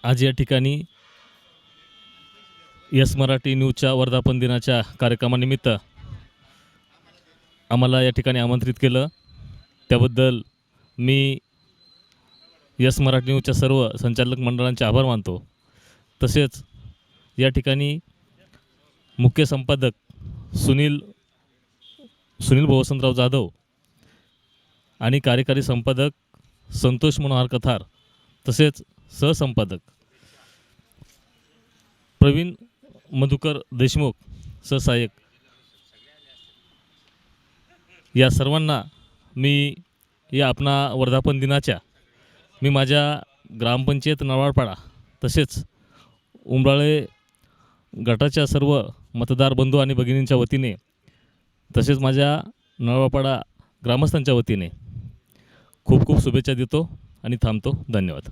आज या ठिकाणी यस मराठी न्यूजच्या वर्धापन दिनाच्या कार्यक्रमानिमित्त आम्हाला या ठिकाणी आमंत्रित केलं, त्याबद्दल मी यस मराठी न्यूजच्या सर्व संचालक मंडळांचे आभार मानतो। तसेच या ठिकाणी मुख्य संपादक सुनील वसंतराव जाधव आणि कार्यकारी संपादक संतोष मनोहर कथार, तसेच सहसंपादक प्रवीण मधुकर देशमुख, सहसहाय्यक, या सर्वांना मी या आपणा वर्धापन दिनाच्या मी माझ्या ग्रामपंचायत नवाळपाडा तसेच उंबराळे गटाच्या सर्व मतदार बंधू आणि भगिनींच्या वतीने तसेच माझ्या नवाळपाडा ग्रामस्थांच्या वतीने खूप खूप शुभेच्छा देतो आणि थांबतो। धन्यवाद।